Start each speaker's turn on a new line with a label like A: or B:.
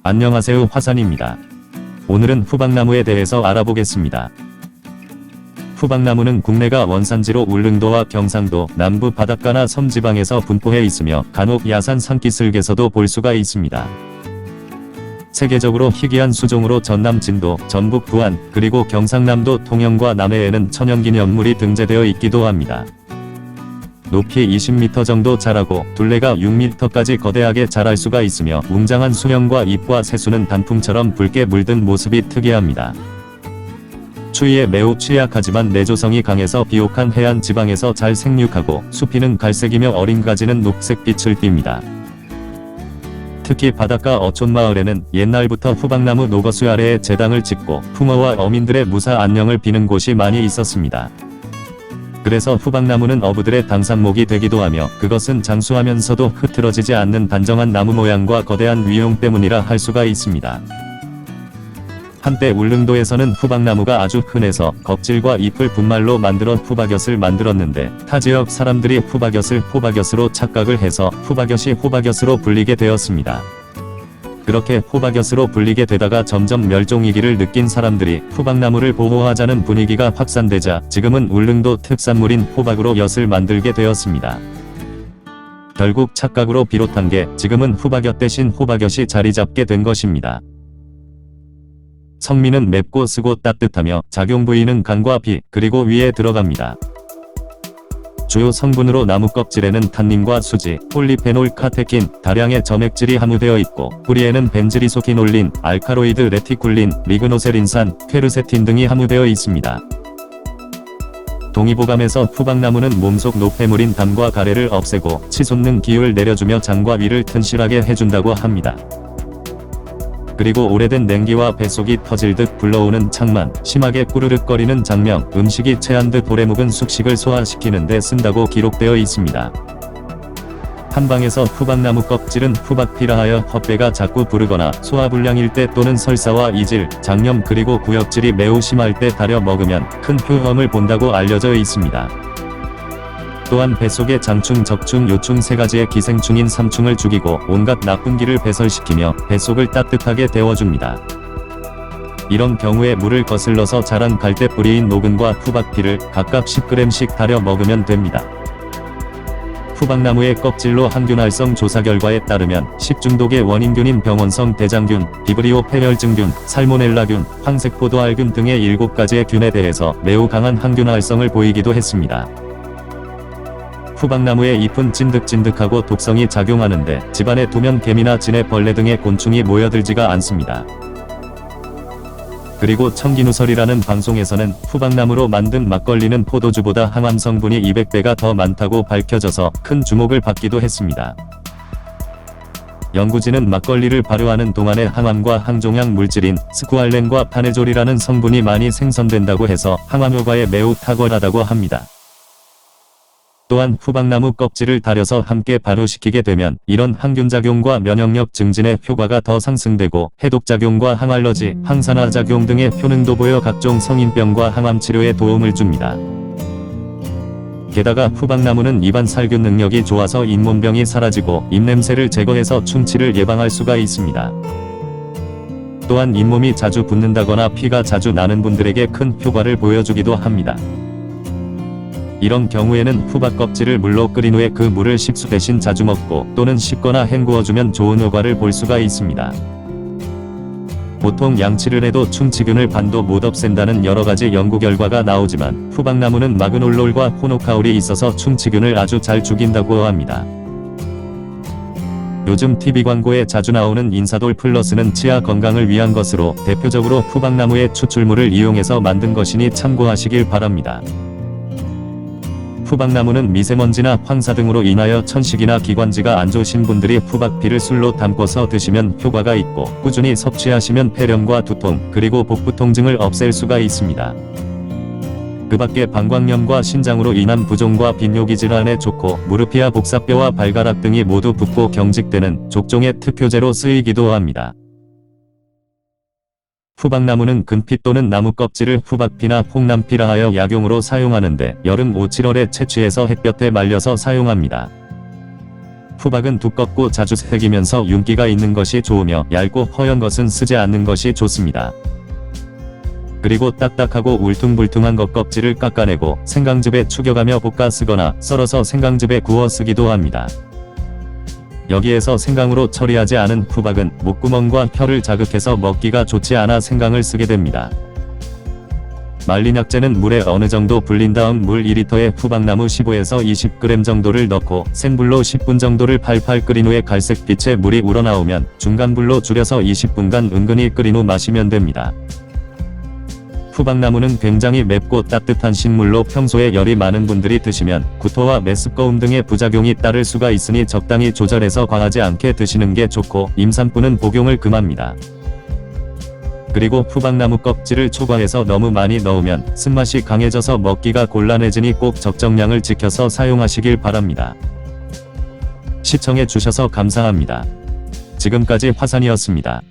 A: 안녕하세요, 화산입니다. 오늘은 후박나무에 대해서 알아보겠습니다. 후박나무는 국내가 원산지로 울릉도와 경상도, 남부 바닷가나 섬지방에서 분포해 있으며 간혹 야산 산기슭에서도 볼 수가 있습니다. 세계적으로 희귀한 수종으로 전남 진도, 전북 부안, 그리고 경상남도 통영과 남해에는 천연기념물이 등재되어 있기도 합니다. 높이 20m 정도 자라고 둘레가 6m까지 거대하게 자랄 수가 있으며 웅장한 수명과 잎과 새수는 단풍처럼 붉게 물든 모습이 특이합니다. 추위에 매우 취약하지만 내조성이 강해서 비옥한 해안 지방에서 잘 생육하고 수피는 갈색이며 어린 가지는 녹색빛을 띱니다. 특히 바닷가 어촌마을에는 옛날부터 후박나무 노거수 아래에 제당을 짓고 풍어와 어민들의 무사 안녕을 비는 곳이 많이 있었습니다. 그래서 후박나무는 어부들의 당상목이 되기도 하며 그것은 장수하면서도 흐트러지지 않는 단정한 나무 모양과 거대한 위용 때문이라 할 수가 있습니다. 한때 울릉도에서는 후박나무가 아주 흔해서 껍질과 잎을 분말로 만들어 후박엿을 만들었는데 타 지역 사람들이 후박엿을 호박엿으로 착각을 해서 후박엿이 호박엿으로 불리게 되었습니다. 그렇게 호박엿으로 불리게 되다가 점점 멸종위기를 느낀 사람들이 후박나무를 보호하자는 분위기가 확산되자 지금은 울릉도 특산물인 호박으로 엿을 만들게 되었습니다. 결국 착각으로 비롯한 게 지금은 후박엿 대신 호박엿이 자리 잡게 된 것입니다. 성미는 맵고 쓰고 따뜻하며 작용 부위는 간과 피, 그리고 위에 들어갑니다. 주요 성분으로 나무 껍질에는 탄닌과 수지, 폴리페놀 카테킨, 다량의 점액질이 함유되어 있고 뿌리에는 벤즈리소키놀린, 알카로이드 레티쿨린, 리그노세린산, 퀘르세틴 등이 함유되어 있습니다. 동의보감에서 후박나무는 몸속 노폐물인 담과 가래를 없애고 치솟는 기운을 내려주며 장과 위를 튼실하게 해준다고 합니다. 그리고 오래된 냉기와 뱃속이 터질 듯 불러오는 창만, 심하게 꾸르륵거리는 장명, 음식이 체한 듯 오래 묵은 숙식을 소화시키는 데 쓴다고 기록되어 있습니다. 한방에서 후박나무 껍질은 후박피라 하여 헛배가 자꾸 부르거나 소화불량일 때 또는 설사와 이질, 장염 그리고 구역질이 매우 심할 때 달여 먹으면 큰 효험을 본다고 알려져 있습니다. 또한 뱃속의 장충, 적충, 요충 세 가지의 기생충인 삼충을 죽이고 온갖 나쁜 기를 배설시키며 뱃속을 따뜻하게 데워줍니다. 이런 경우에 물을 거슬러서 자란 갈대뿌리인 노근과 후박피를 각각 10g씩 달여 먹으면 됩니다. 후박나무의 껍질로 항균활성 조사 결과에 따르면 식중독의 원인균인 병원성 대장균, 비브리오 폐혈증균, 살모넬라균, 황색포도알균 등의 7가지의 균에 대해서 매우 강한 항균활성을 보이기도 했습니다. 후박나무의 잎은 찐득찐득하고 독성이 작용하는데 집안에 두면 개미나 지네벌레 등의 곤충이 모여들지가 않습니다. 그리고 청기누설이라는 방송에서는 후박나무로 만든 막걸리는 포도주보다 항암 성분이 200배가 더 많다고 밝혀져서 큰 주목을 받기도 했습니다. 연구진은 막걸리를 발효하는 동안에 항암과 항종양 물질인 스쿠알렌과 파네졸이라는 성분이 많이 생성된다고 해서 항암 효과에 매우 탁월하다고 합니다. 또한 후박나무 껍질을 달여서 함께 발효시키게 되면 이런 항균작용과 면역력 증진의 효과가 더 상승되고 해독작용과 항알러지, 항산화작용 등의 효능도 보여 각종 성인병과 항암치료에 도움을 줍니다. 게다가 후박나무는 입안 살균 능력이 좋아서 잇몸병이 사라지고 입냄새를 제거해서 충치를 예방할 수가 있습니다. 또한 잇몸이 자주 붓는다거나 피가 자주 나는 분들에게 큰 효과를 보여주기도 합니다. 이런 경우에는 후박 껍질을 물로 끓인 후에 그 물을 식수 대신 자주 먹고 또는 씻거나 헹구어주면 좋은 효과를 볼 수가 있습니다. 보통 양치를 해도 충치균을 반도 못 없앤다는 여러가지 연구 결과가 나오지만 후박나무는 마그놀롤과 호노카올이 있어서 충치균을 아주 잘 죽인다고 합니다. 요즘 TV 광고에 자주 나오는 인사돌 플러스는 치아 건강을 위한 것으로 대표적으로 후박나무의 추출물을 이용해서 만든 것이니 참고하시길 바랍니다. 후박나무는 미세먼지나 황사 등으로 인하여 천식이나 기관지가 안 좋으신 분들이 후박피를 술로 담궈서 드시면 효과가 있고 꾸준히 섭취하시면 폐렴과 두통, 그리고 복부 통증을 없앨 수가 있습니다. 그 밖에 방광염과 신장으로 인한 부종과 빈뇨기 질환에 좋고 무르피아 복사뼈와 발가락 등이 모두 붓고 경직되는 족종의 특효제로 쓰이기도 합니다. 후박나무는 금피 또는 나무 껍질을 후박피나 홍남피라 하여 약용으로 사용하는데 여름 5, 7월에 채취해서 햇볕에 말려서 사용합니다. 후박은 두껍고 자주 새기면서 윤기가 있는 것이 좋으며 얇고 허연 것은 쓰지 않는 것이 좋습니다. 그리고 딱딱하고 울퉁불퉁한 것 껍질을 깎아내고 생강즙에 축여가며 볶아 쓰거나 썰어서 생강즙에 구워 쓰기도 합니다. 여기에서 생강으로 처리하지 않은 후박은 목구멍과 혀를 자극해서 먹기가 좋지 않아 생강을 쓰게 됩니다. 말린 약재는 물에 어느 정도 불린 다음 물 2리터에 후박나무 15에서 20g 정도를 넣고 센불로 10분 정도를 팔팔 끓인 후에 갈색빛의 물이 우러나오면 중간불로 줄여서 20분간 은근히 끓인 후 마시면 됩니다. 후박나무는 굉장히 맵고 따뜻한 식물로 평소에 열이 많은 분들이 드시면 구토와 메스꺼움 등의 부작용이 따를 수가 있으니 적당히 조절해서 과하지 않게 드시는 게 좋고 임산부는 복용을 금합니다. 그리고 후박나무 껍질을 초과해서 너무 많이 넣으면 쓴맛이 강해져서 먹기가 곤란해지니 꼭 적정량을 지켜서 사용하시길 바랍니다. 시청해 주셔서 감사합니다. 지금까지 화산이었습니다.